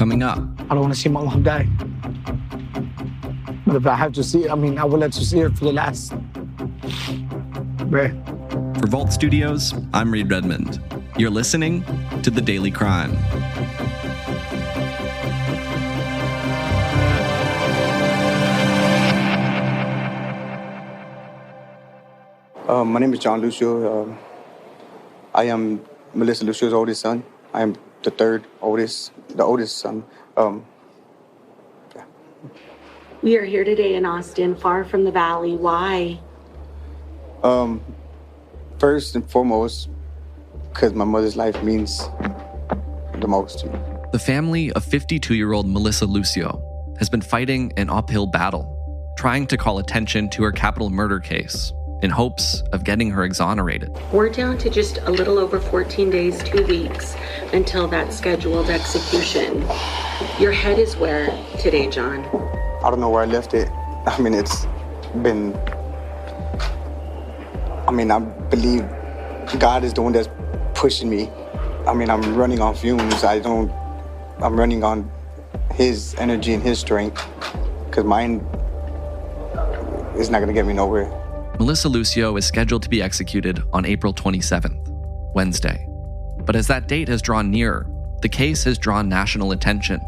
Coming up. I don't want to see my mom die. But if I have to see, I will let you see her for the last. Right. For Vault Studios, I'm Reed Redmond. You're listening to The Daily Crime. My name is John Lucio. I am Melissa Lucio's oldest son. I am the oldest son. We are here today in Austin, far from the Valley. Why? First and foremost, because my mother's life means the most to me. The family of 52-year-old Melissa Lucio has been fighting an uphill battle, trying to call attention to her capital murder case in hopes of getting her exonerated. We're down to just a little over 14 days, 2 weeks, until that scheduled execution. Your head is where today, John? I don't know where I left it. It's been... I believe God is the one that's pushing me. I'm running on fumes. I'm running on His energy and His strength, because mine is not going to get me nowhere. Melissa Lucio is scheduled to be executed on April 27th, Wednesday. But as that date has drawn nearer, the case has drawn national attention,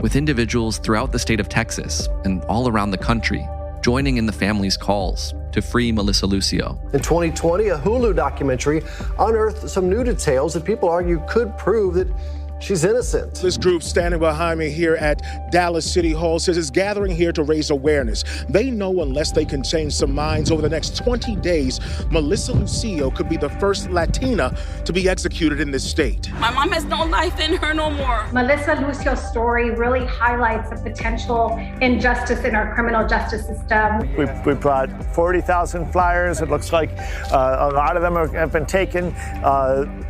with individuals throughout the state of Texas and all around the country joining in the family's calls to free Melissa Lucio. In 2020, a Hulu documentary unearthed some new details that people argue could prove that she's innocent. This group standing behind me here at Dallas City Hall says it's gathering here to raise awareness. They know unless they can change some minds over the next 20 days, Melissa Lucio could be the first Latina to be executed in this state. My mom has no life in her no more. Melissa Lucio's story really highlights the potential injustice in our criminal justice system. We brought 40,000 flyers. It looks like a lot of them have been taken.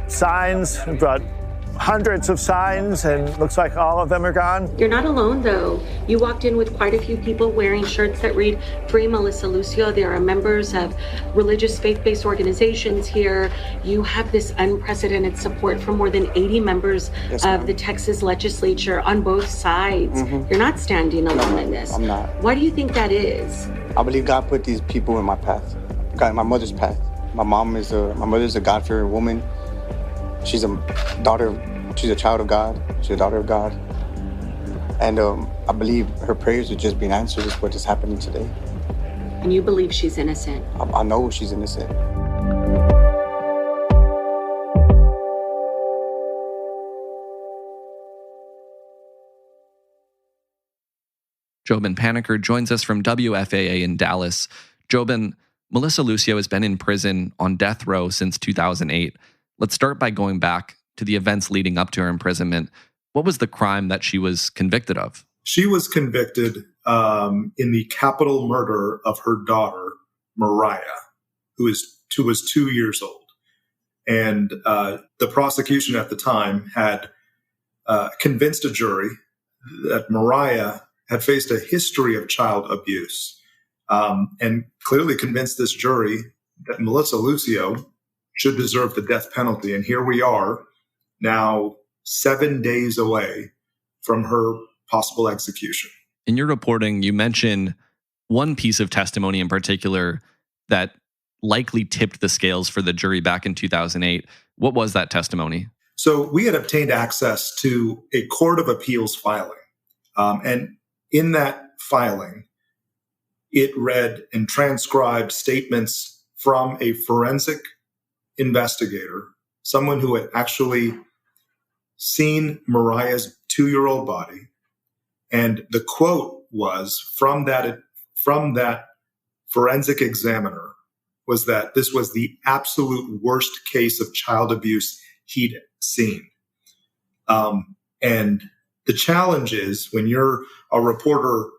Signs, we brought hundreds of signs, and looks like all of them are gone. You're not alone, though. You walked in with quite a few people wearing shirts that read Free Melissa Lucio. There are members of religious faith-based organizations here. You have this unprecedented support from more than 80 members of the Texas legislature on both sides. Mm-hmm. You're not standing alone in this. I'm not. Why do you think that is? I believe God put these people in my path, God, my mother's path. My mother's a God-fearing woman. She's a child of God. She's a daughter of God. And I believe her prayers are just being answered. Is what is happening today. And you believe she's innocent? I know she's innocent. Jobin Panicker joins us from WFAA in Dallas. Jobin, Melissa Lucio has been in prison on death row since 2008. Let's start by going back to the events leading up to her imprisonment. What was the crime that she was convicted of? She was convicted in the capital murder of her daughter, Mariah, who was 2 years old. And the prosecution at the time had convinced a jury that Mariah had faced a history of child abuse, and clearly convinced this jury that Melissa Lucio should deserve the death penalty. And here we are now 7 days away from her possible execution. In your reporting, you mention one piece of testimony in particular that likely tipped the scales for the jury back in 2008. What was that testimony? So we had obtained access to a Court of Appeals filing. And in that filing, it read and transcribed statements from a forensic investigator, someone who had actually seen Mariah's 2-year-old body. And the quote was from that forensic examiner was that this was the absolute worst case of child abuse he'd seen. And the challenge is when you're a reporter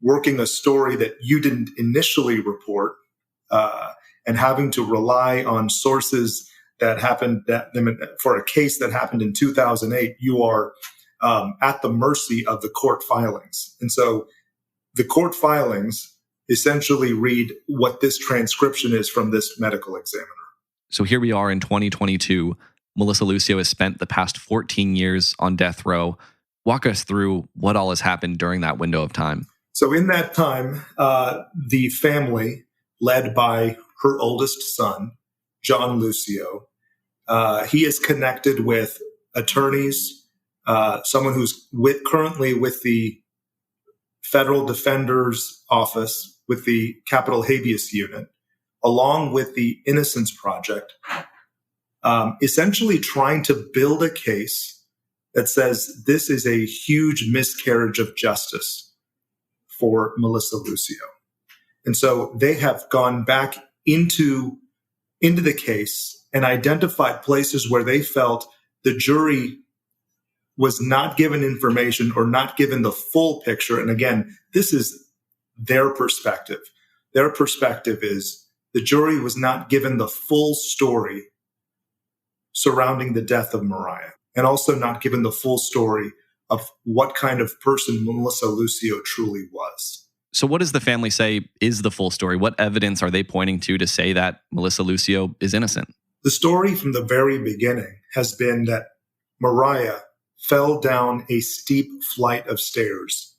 working a story that you didn't initially report, and having to rely on sources that happened for a case that happened in 2008, you are at the mercy of the court filings. And so the court filings essentially read what this transcription is from this medical examiner. So here we are in 2022. Melissa Lucio has spent the past 14 years on death row. Walk us through what all has happened during that window of time. So in that time, the family, led by her oldest son, John Lucio, he is connected with attorneys, someone who's currently with the Federal Defender's Office, with the Capital Habeas Unit, along with the Innocence Project, essentially trying to build a case that says this is a huge miscarriage of justice for Melissa Lucio. And so they have gone back into the case and identified places where they felt the jury was not given information or not given the full picture. And again, this is their perspective. Their perspective is the jury was not given the full story surrounding the death of Mariah, and also not given the full story of what kind of person Melissa Lucio truly was. So what does the family say is the full story? What evidence are they pointing to say that Melissa Lucio is innocent? The story from the very beginning has been that Mariah fell down a steep flight of stairs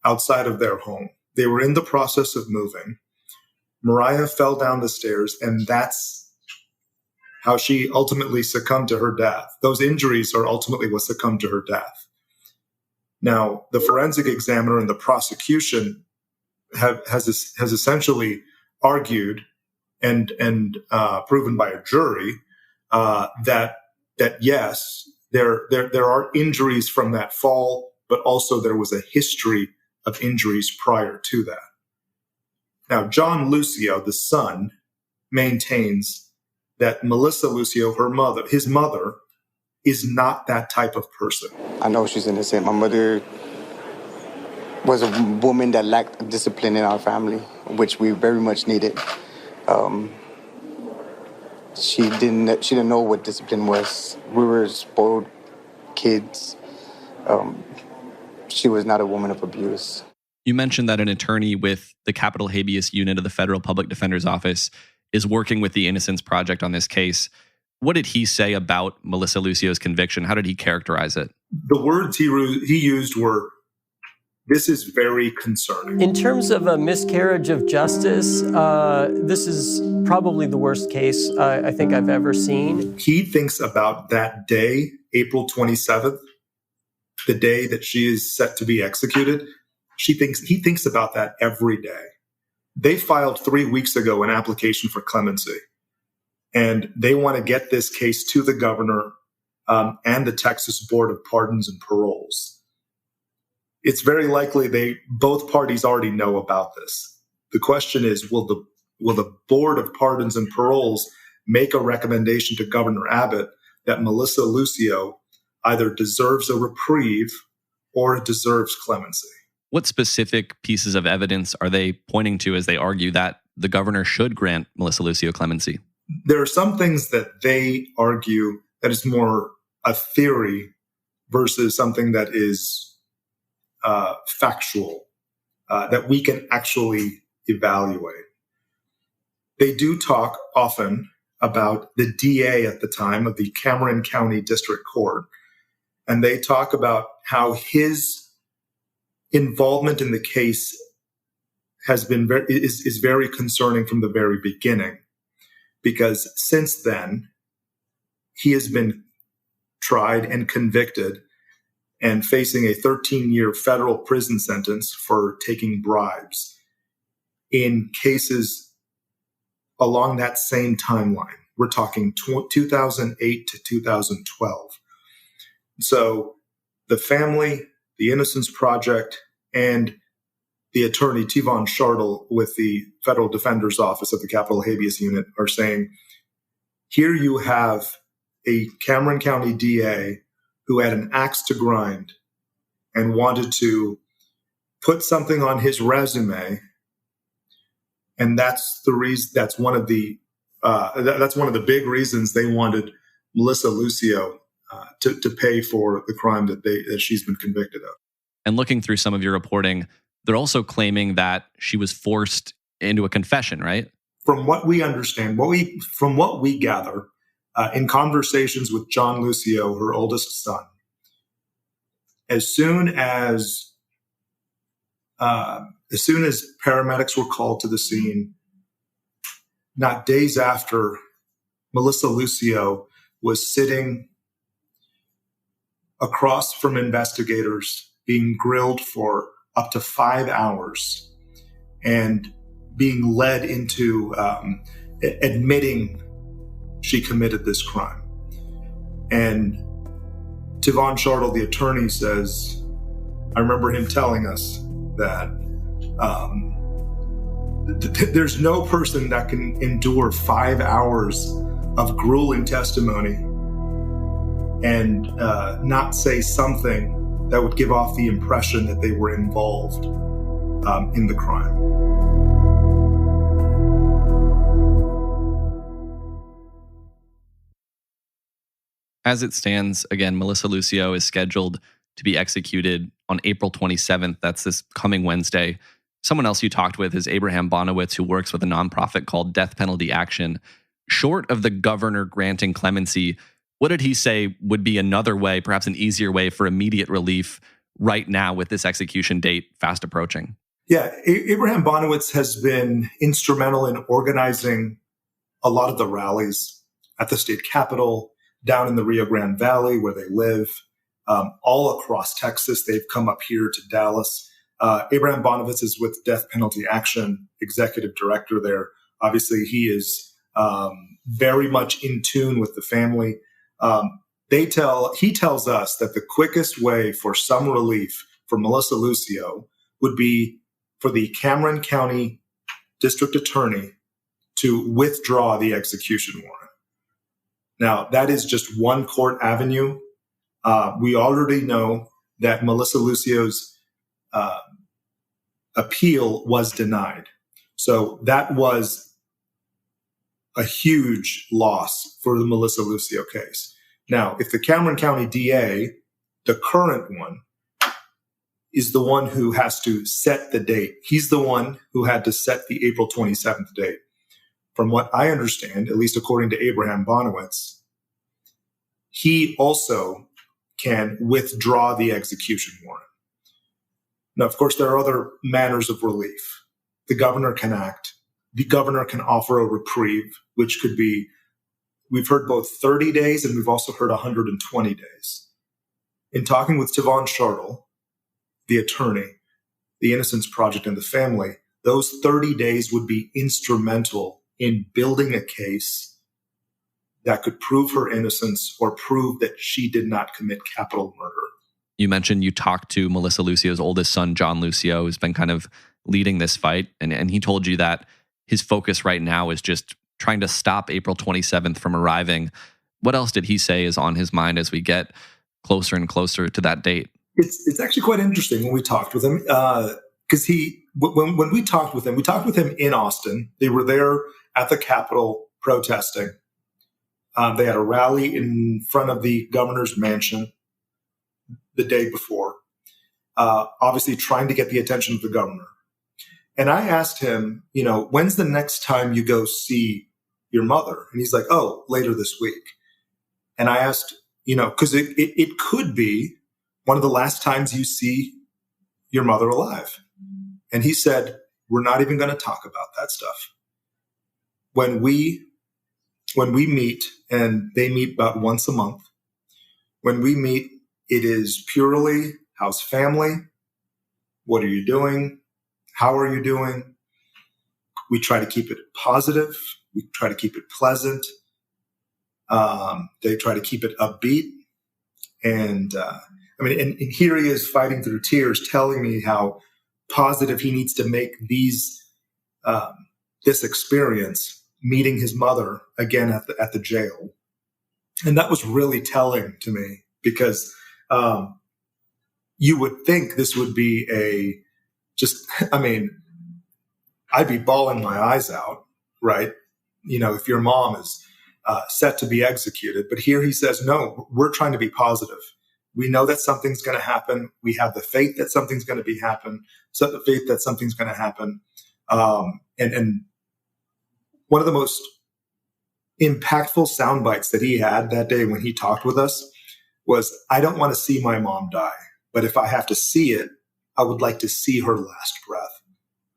outside of their home. They were in the process of moving. Mariah fell down the stairs, and that's how she ultimately succumbed to her death. Those injuries are ultimately what succumbed to her death. Now, the forensic examiner and the prosecution has essentially argued and proven by a jury that yes, there are injuries from that fall, but also there was a history of injuries prior to that. Now, John Lucio, the son, maintains that Melissa Lucio, his mother, is not that type of person. I know she's innocent. My mother was a woman that lacked discipline in our family, which we very much needed. She didn't know what discipline was. We were spoiled kids. She was not a woman of abuse. You mentioned that an attorney with the Capital Habeas Unit of the Federal Public Defender's Office is working with the Innocence Project on this case. What did he say about Melissa Lucio's conviction? How did he characterize it? The words he used were, "This is very concerning." In terms of a miscarriage of justice, this is probably the worst case I think I've ever seen. He thinks about that day, April 27th, the day that she is set to be executed. He thinks about that every day. They filed 3 weeks ago an application for clemency, and they want to get this case to the governor and the Texas Board of Pardons and Paroles. It's very likely both parties already know about this. The question is, will the Board of Pardons and Paroles make a recommendation to Governor Abbott that Melissa Lucio either deserves a reprieve or deserves clemency? What specific pieces of evidence are they pointing to as they argue that the governor should grant Melissa Lucio clemency? There are some things that they argue that is more a theory versus something that is factual, that we can actually evaluate. They do talk often about the DA at the time of the Cameron County District Court, and they talk about how his involvement in the case is very concerning from the very beginning, because since then he has been tried and convicted and facing a 13-year federal prison sentence for taking bribes in cases along that same timeline. We're talking 2008 to 2012. So the family, the Innocence Project, and the attorney Tivon Shartle with the Federal Defender's Office of the Capital Habeas Unit are saying, here you have a Cameron County DA who had an axe to grind and wanted to put something on his resume, and that's the reason. That's one of the big reasons they wanted Melissa Lucio to pay for the crime that she's been convicted of. And looking through some of your reporting, they're also claiming that she was forced into a confession, right? From what we understand, from what we gather in conversations with John Lucio, her oldest son, as soon as paramedics were called to the scene, not days after, Melissa Lucio was sitting across from investigators, being grilled for up to 5 hours and being led into admitting she committed this crime. And Tivon Shartle, the attorney, says, I remember him telling us that there's no person that can endure 5 hours of grueling testimony and not say something that would give off the impression that they were involved in the crime. As it stands, again, Melissa Lucio is scheduled to be executed on April 27th. That's this coming Wednesday. Someone else you talked with is Abraham Bonowitz, who works with a nonprofit called Death Penalty Action. Short of the governor granting clemency, what did he say would be another way, perhaps an easier way for immediate relief right now with this execution date fast approaching? Yeah, Abraham Bonowitz has been instrumental in organizing a lot of the rallies at the state capitol, down in the Rio Grande Valley where they live, all across Texas. They've come up here to Dallas. Abraham Bonowitz is with Death Penalty Action, executive director there. Obviously, he is very much in tune with the family. He tells us that the quickest way for some relief for Melissa Lucio would be for the Cameron County District Attorney to withdraw the execution warrant. Now, that is just one court avenue. We already know that Melissa Lucio's appeal was denied. So that was a huge loss for the Melissa Lucio case. Now, if the Cameron County DA, the current one, is the one who has to set the date, he's the one who had to set the April 27th date. From what I understand, at least according to Abraham Bonowitz, he also can withdraw the execution warrant. Now, of course, there are other manners of relief. The governor can act. The governor can offer a reprieve, which could be, we've heard both 30 days and we've also heard 120 days. In talking with Tivon Shartle, the attorney, the Innocence Project, and the family, those 30 days would be instrumental in building a case that could prove her innocence or prove that she did not commit capital murder. You mentioned you talked to Melissa Lucio's oldest son, John Lucio, who's been kind of leading this fight. And he told you that his focus right now is just trying to stop April 27th from arriving. What else did he say is on his mind as we get closer and closer to that date? It's actually quite interesting when we talked with him, because when we talked with him in Austin. They were there at the Capitol protesting. They had a rally in front of the governor's mansion the day before, obviously trying to get the attention of the governor. And I asked him, when's the next time you go see your mother? And he's like, oh, later this week. And I asked, because it could be one of the last times you see your mother alive. And he said, we're not even going to talk about that stuff. When we meet, and they meet about once a month, when we meet, it is purely, how's family? What are you doing? How are you doing? We try to keep it positive. We try to keep it pleasant. They try to keep it upbeat. And and here he is fighting through tears, telling me how positive he needs to make this experience, meeting his mother again at the jail. And that was really telling to me, because you would think this would be I'd be bawling my eyes out, right? If your mom is set to be executed. But here he says, no, we're trying to be positive. We know that something's going to happen. We have the faith that something's going to happen. And one of the most impactful sound bites that he had that day when he talked with us was, I don't want to see my mom die. But if I have to see it, I would like to see her last breath,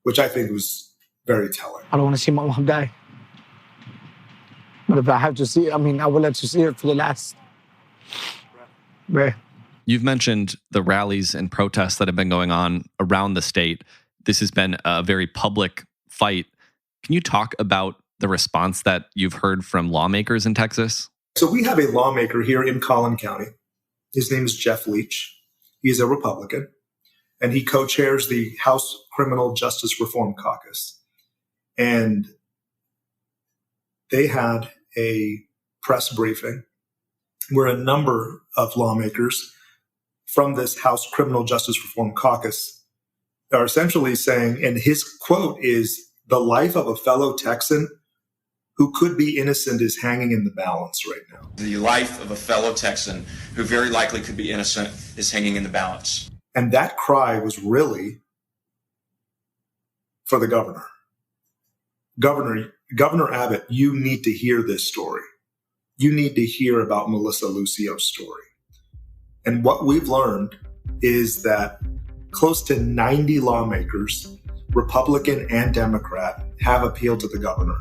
which I think was very telling. I don't want to see my mom die. But if I have to see it, I would like to see her for the last breath. You've mentioned the rallies and protests that have been going on around the state. This has been a very public fight. Can you talk about the response that you've heard from lawmakers in Texas? So we have a lawmaker here in Collin County. His name is Jeff Leach. He's a Republican, and he co-chairs the House Criminal Justice Reform Caucus. And they had a press briefing where a number of lawmakers from this House Criminal Justice Reform Caucus are essentially saying, and his quote is, "The life of a fellow Texan who could be innocent is hanging in the balance right now." The life of a fellow Texan who very likely could be innocent is hanging in the balance. And that cry was really for the governor. Governor Abbott, you need to hear this story. You need to hear about Melissa Lucio's story. And what we've learned is that close to 90 lawmakers, Republican and Democrat, have appealed to the governor.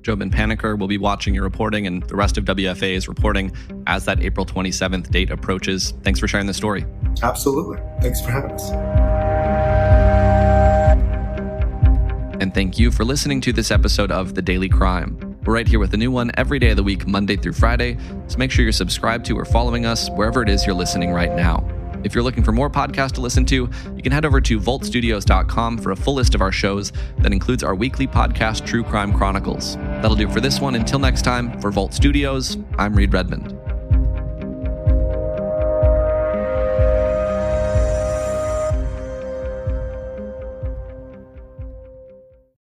Jobin Panicker will be watching your reporting and the rest of WFAA's reporting as that April 27th date approaches. Thanks for sharing the story. Absolutely. Thanks for having us. And thank you for listening to this episode of The Daily Crime. We're right here with a new one every day of the week, Monday through Friday. So make sure you're subscribed to or following us wherever it is you're listening right now. If you're looking for more podcasts to listen to, you can head over to voltstudios.com for a full list of our shows that includes our weekly podcast, True Crime Chronicles. That'll do it for this one. Until next time, for Volt Studios, I'm Reed Redmond.